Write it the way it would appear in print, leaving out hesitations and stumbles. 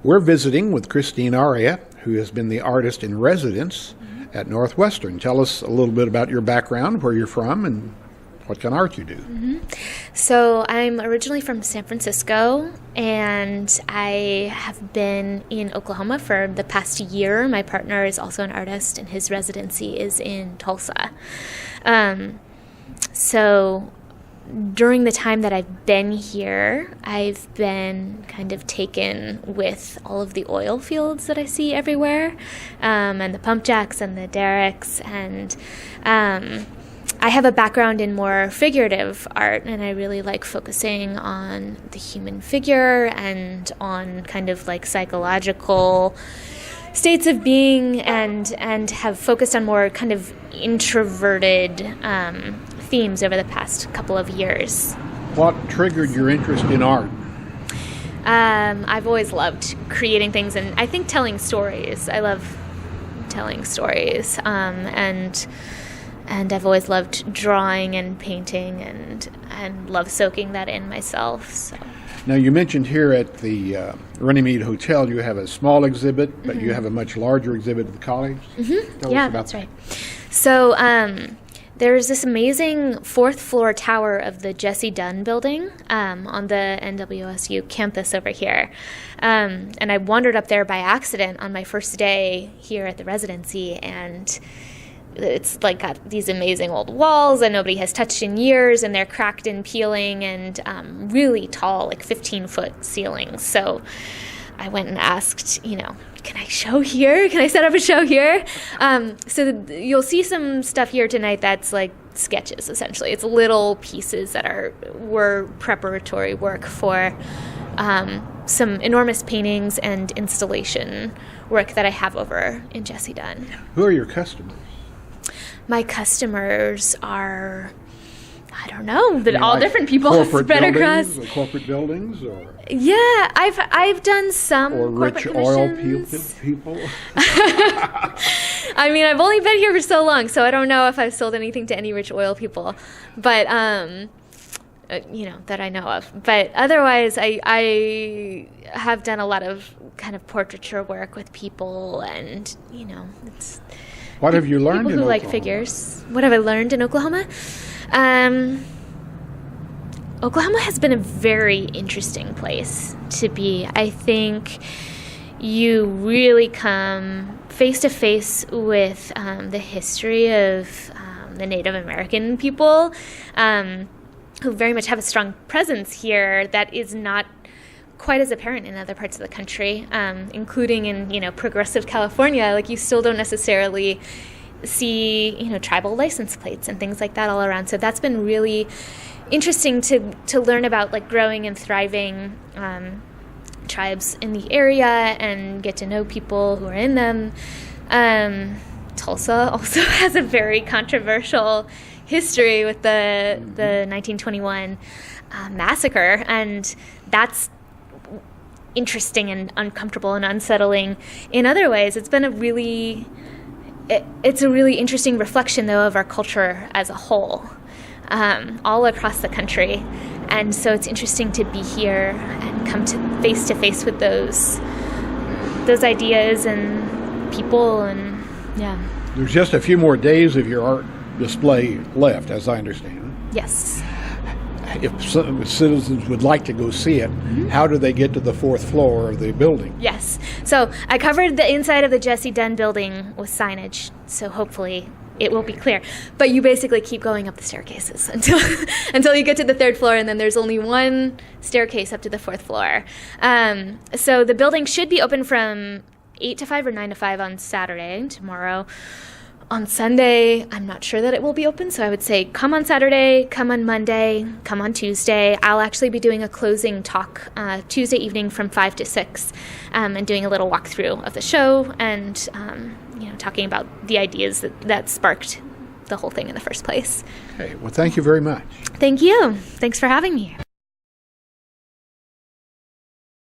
We're visiting with Christine Aria, who has been the artist in residence at Northwestern. Tell us a little bit about your background, where you're from, and what kind of art you do. So I'm originally from San Francisco, and I have been in Oklahoma for the past year. My partner is also an artist, and his residency is in Tulsa. So during the time that I've been here, I've been kind of taken with all of the oil fields that I see everywhere, and the pump jacks and the derricks, and I have a background in more figurative art, and I really like focusing on the human figure and on kind of like psychological states of being, and have focused on more kind of introverted themes over the past couple of years. What triggered your interest in art? I've always loved creating things, and I think telling stories. I love telling stories, and I've always loved drawing and painting, and love soaking that in myself. So. Now, you mentioned here at the Runnymede Hotel you have a small exhibit, but you have a much larger exhibit at the college. Tell us about that's that. right. So there's this amazing fourth floor tower of the Jesse Dunn building on the NWSU campus over here. And I wandered up there by accident on my first day here at the residency, and it's like got these amazing old walls that nobody has touched in years, and they're cracked and peeling, and really tall, like 15-foot ceilings. So I went and asked, can I show here? Can I set up a show here? So you'll see some stuff here tonight that's like sketches, essentially. It's little pieces that were preparatory work for some enormous paintings and installation work that I have over in Jesse Dunn. Who are your customers? My customers are, I don't know, but all different people spread across. Corporate buildings, or yeah, I've done some or corporate rich oil commissions. people. I mean, I've only been here for so long, so I don't know if I've sold anything to any rich oil people, but that I know of. But otherwise, I have done a lot of kind of portraiture work with people, and it's. What have you learned people in who Oklahoma? like figures. What have I learned in Oklahoma? Oklahoma has been a very interesting place to be. I think you really come face to face with the history of the Native American people, who very much have a strong presence here that is not quite as apparent in other parts of the country, including in progressive California. Like, you still don't necessarily see tribal license plates and things like that all around. So that's been really interesting to learn about, like, growing and thriving tribes in the area and get to know people who are in them. Tulsa also has a very controversial history with the 1921 massacre, and that's interesting and uncomfortable and unsettling in other ways. It's been a really interesting reflection, though, of our culture as a whole, all across the country. And so it's interesting to be here and come to face with those ideas and people, and yeah. There's just a few more days of your art display left, as I understand. Yes. If citizens would like to go see it, how do they get to the fourth floor of the building? Yes. So I covered the inside of the Jesse Dunn building with signage, so hopefully it will be clear. But you basically keep going up the staircases until you get to the third floor, and then there's only one staircase up to the fourth floor. So the building should be open from 8 to 5 or 9 to 5 on Saturday, tomorrow. On Sunday, I'm not sure that it will be open, so I would say come on Saturday, come on Monday, come on Tuesday. I'll actually be doing a closing talk Tuesday evening from 5 to 6, and doing a little walkthrough of the show, and talking about the ideas that sparked the whole thing in the first place. Okay, well, thank you very much. Thank you. Thanks for having me.